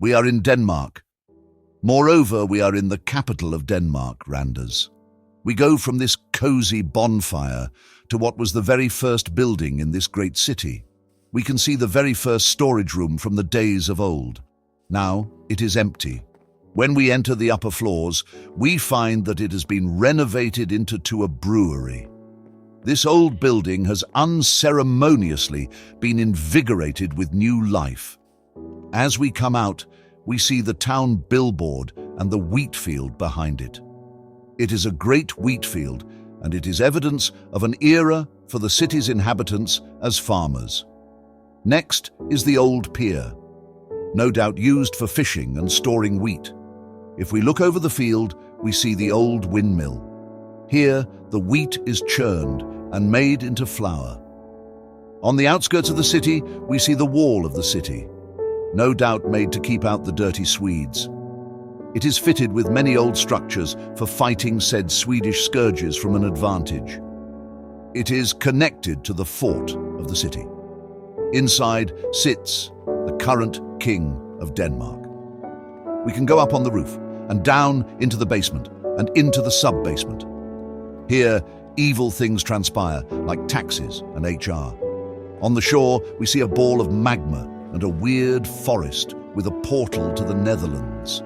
We are in Denmark. Moreover, we are in the capital of Denmark, Randers. We go from this cozy bonfire to what was the very first building in this great city. We can see the very first storage room from the days of old. Now it is empty. When we enter the upper floors, we find that it has been renovated into a brewery. This old building has unceremoniously been invigorated with new life. As we come out, we see the town billboard and the wheat field behind it. It is a great wheat field, and it is evidence of an era for the city's inhabitants as farmers. Next is the old pier, no doubt used for fishing and storing wheat. If we look over the field, we see the old windmill. Here, the wheat is churned and made into flour. On the outskirts of the city, we see the wall of the city, no doubt made to keep out the dirty Swedes. It is fitted with many old structures for fighting said Swedish scourges from an advantage. It is connected to the fort of the city. Inside sits the current king of Denmark. We can go up on the roof and down into the basement and into the sub-basement. Here, evil things transpire, like taxes and HR. On the shore, we see a ball of magma and a weird forest with a portal to the Netherlands.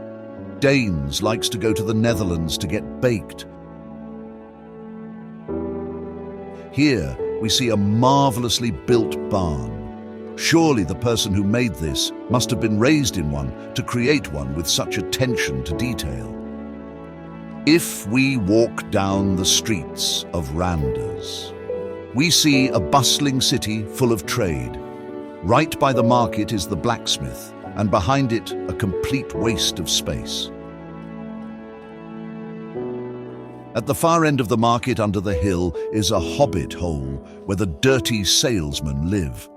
Danes likes to go to the Netherlands to get baked. Here, we see a marvelously built barn. Surely the person who made this must have been raised in one to create one with such attention to detail. If we walk down the streets of Randers, we see a bustling city full of trade. Right by the market is the blacksmith, and behind it a complete waste of space. At the far end of the market under the hill is a hobbit hole where the dirty salesmen live.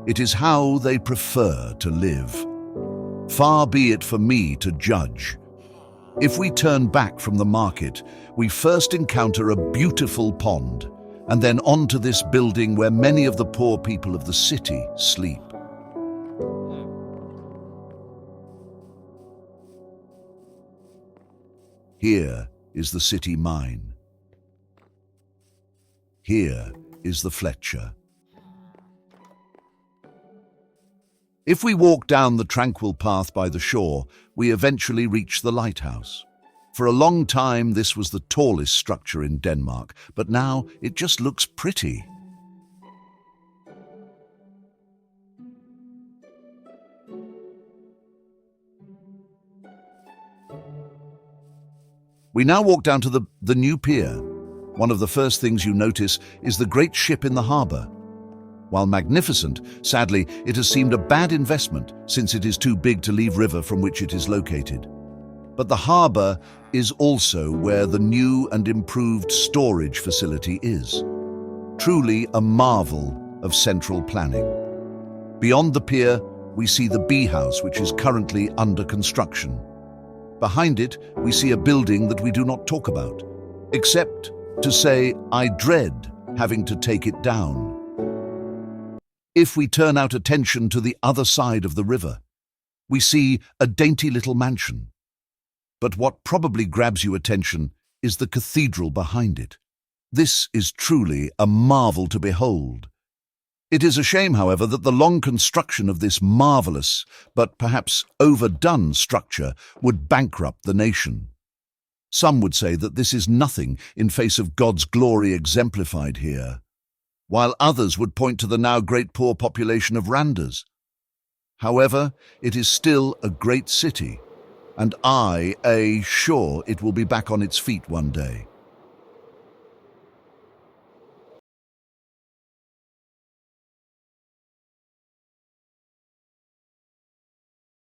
It is how they prefer to live. Far be it for me to judge. If we turn back from the market, we first encounter a beautiful pond, and then onto this building where many of the poor people of the city sleep. Here is the city mine. Here is the Fletcher. If we walk down the tranquil path by the shore, we eventually reach the lighthouse. For a long time, this was the tallest structure in Denmark, but now it just looks pretty. We now walk down to the new pier. One of the first things you notice is the great ship in the harbour. While magnificent, sadly, it has seemed a bad investment since it is too big to leave river from which it is located. But the harbour is also where the new and improved storage facility is. Truly a marvel of central planning. Beyond the pier, we see the bee house, which is currently under construction. Behind it, we see a building that we do not talk about, except to say I dread having to take it down. If we turn our attention to the other side of the river, we see a dainty little mansion. But what probably grabs your attention is the cathedral behind it. This is truly a marvel to behold. It is a shame, however, that the long construction of this marvelous, but perhaps overdone structure would bankrupt the nation. Some would say that this is nothing in face of God's glory exemplified here, while others would point to the now great poor population of Randers. However, it is still a great city, and I am sure it will be back on its feet one day.